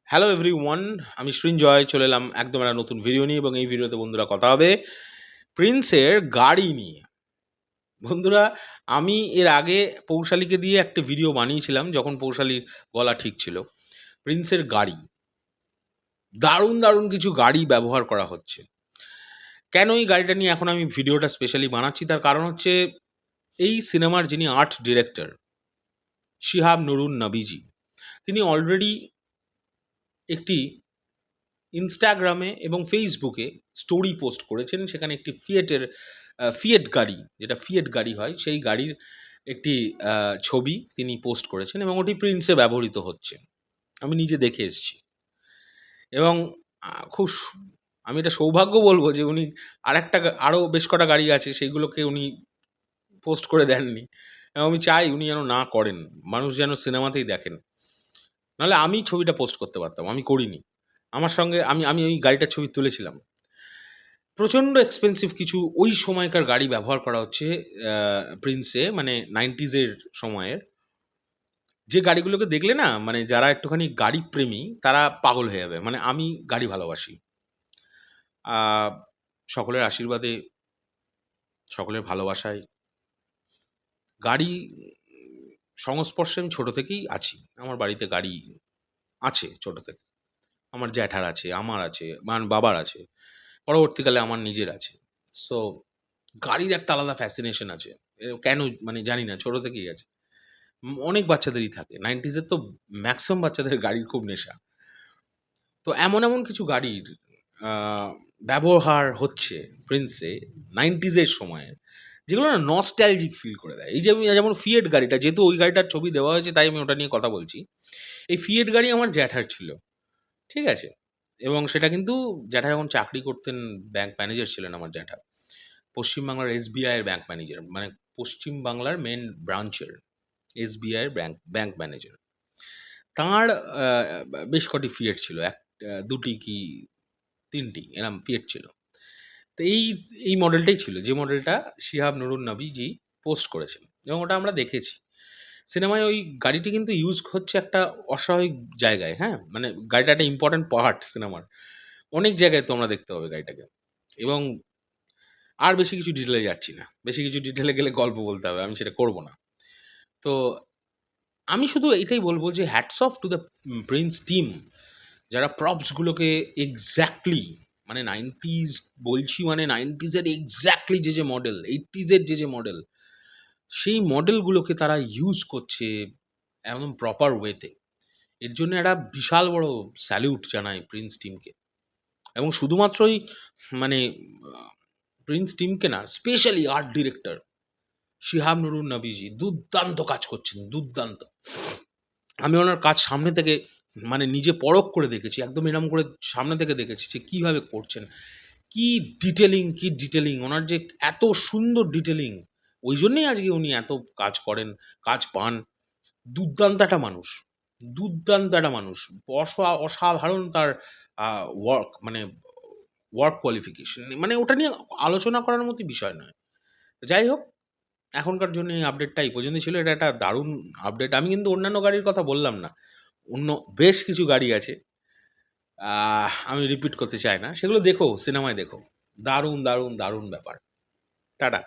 Hello everyone, আমি সৃঞ্জয় চলে এলাম একদম একটা নতুন ভিডিও নিয়ে। এবং এই ভিডিওতে বন্ধুরা কথা হবে প্রিন্সের গাড়ি নিয়ে। বন্ধুরা, আমি এর আগে পৌশালীকে দিয়ে একটা ভিডিও বানিয়েছিলাম যখন পৌশালীর গলা ঠিক ছিল। প্রিন্সের গাড়ি, দারুণ দারুণ কিছু গাড়ি ব্যবহার করা হচ্ছে। কেন এই গাড়িটা নিয়ে এখন আমি ভিডিওটা স্পেশালি বানাচ্ছি, তার কারণ হচ্ছে এই সিনেমার যিনি আর্ট ডিরেক্টর শিহাব নুরুন নবীজি, তিনি অলরেডি একটি ইনস্টাগ্রামে এবং ফেসবুকে স্টোরি পোস্ট করেছেন। সেখানে একটি ফিয়েট গাড়ি, যেটা ফিয়েট গাড়ি হয়, সেই গাড়ির একটি ছবি তিনি পোস্ট করেছেন এবং ওটি প্রিন্সে ব্যবহৃত হচ্ছে। আমি নিজে দেখে এসেছি এবং খুব আমি এটা সৌভাগ্য বলবো যে উনি আরও বেশ কটা গাড়ি আছে, সেইগুলোকে উনি পোস্ট করে দেননি। এবং আমি চাই উনি যেন না করেন, মানুষ যেন সিনেমাতেই দেখেন। নাহলে আমি ছবিটা পোস্ট করতে পারতাম, আমি করিনি। আমার সঙ্গে আমি ওই গাড়িটার ছবি তুলেছিলাম। প্রচণ্ড এক্সপেন্সিভ কিছু ওই সময়কার গাড়ি ব্যবহার করা হচ্ছে প্রিন্সে, মানে 90s সময়ের। যে গাড়িগুলোকে দেখলে না, মানে যারা একটুখানি গাড়ি প্রেমী তারা পাগল হয়ে যাবে। মানে আমি গাড়ি ভালোবাসি। সকলের আশীর্বাদে, সকলের ভালোবাসায় গাড়ি সংস্পর্শে আমি ছোটো থেকেই আছি। আমার বাড়িতে গাড়ি আছে ছোটো থেকে। আমার জ্যাঠার আছে, আমার আছে, বাবার আছে, পরবর্তীকালে আমার নিজের আছে। সো গাড়ির একটা আলাদা ফ্যাসিনেশন আছে। কেন মানে জানি না, ছোটো থেকেই আছে। অনেক বাচ্চাদেরই থাকে। 90s তো ম্যাক্সিমাম বাচ্চাদের গাড়ির খুব নেশা। তো এমন কিছু গাড়ির আ ব্যবহার হচ্ছে প্রিন্সে 90s সময়ের, যেগুলো না নস্টালজিক ফিল করে দেয়। এই যে আমি যেমন ফিয়েট গাড়িটা, যেহেতু ওই গাড়িটার ছবি দেওয়া হয়েছে তাই আমি ওটা নিয়ে কথা বলছি। এই ফিয়েট গাড়ি আমার জ্যাঠার ছিল। ঠিক আছে? এবং সেটা কিন্তু জ্যাঠা যখন চাকরি করতেন, ব্যাংক ম্যানেজার ছিলেন আমার জ্যাঠা। পশ্চিমবাংলার SBI এর ব্যাংক ম্যানেজার, মানে পশ্চিম বাংলার মেন ব্রাঞ্চের SBI এর ব্যাংক ম্যানেজার। তাঁর বেশ কটি ফিয়েট ছিল। ২টি কি ৩টি এরম ফিয়েট ছিল। তো এই মডেলটাই ছিল, যে মডেলটা শিহাব নুরুন নবীজি পোস্ট করেছেন এবং ওটা আমরা দেখেছি। সিনেমায় ওই গাড়িটি কিন্তু ইউজ হচ্ছে একটা অস্বাভাবিক জায়গায়, হ্যাঁ? মানে গাড়িটা একটা ইম্পোর্টেন্ট পার্ট সিনেমার। অনেক জায়গায় তোমরা দেখতে পাবে গাড়িটাকে। এবং আর বেশি কিছু ডিটেলে যাচ্ছি না। বেশি কিছু ডিটেলে গেলে গল্প বলতে হবে। আমি সেটা করব না। তো আমি শুধু এটাই বলব যে hats off to the Prince team, যারা প্রপস গুলোকে এক্সাক্টলি, মানে 90s বলছি, মানে 90s এর এক্সাক্টলি যে মডেল, 80s এর যে মডেল, সেই মডেলগুলোকে তারা ইউজ করছে একদম প্রপার ওয়েতে। এর জন্য একটা বিশাল বড় স্যালুট জানাই প্রিন্স টিমকে। এবং শুধুমাত্রই মানে প্রিন্স টিমকে না, specially art director Shihab Nurun নবীজি দুর্দান্ত কাজ করছেন, দুর্দান্ত। আমি ওনার কাজ সামনে থেকে মানে নিজে পরখ করে দেখেছি। একদম এরকম করে সামনে থেকে দেখেছি যে কীভাবে করছেন। কি ডিটেলিং! ওনার যে এত সুন্দর ডিটেলিং, ওই জন্যই আজকে উনি এত কাজ করেন, কাজ পান। দুর্দান্ত একটা মানুষ, দুর্দান্ত একটা মানুষ। অসাধারণ তার আ ওয়ার্ক, মানে ওয়ার্ক কোয়ালিফিকেশন। মানে ওটা নিয়ে আলোচনা করার মতো বিষয় নয়। যাই হোক, এখনকার জন্য এই আপডেটটা এই পর্যন্তই ছিল। এটা একটা দারুণ আপডেট। আমি কিন্তু অন্যান্য গাড়ির কথা বললাম না। অন্য বেশ কিছু গাড়ি আছে। আমি রিপিট করতে চাই না। সেগুলো দেখো, সিনেমায় দেখো। দারুণ ব্যাপার। টাটা।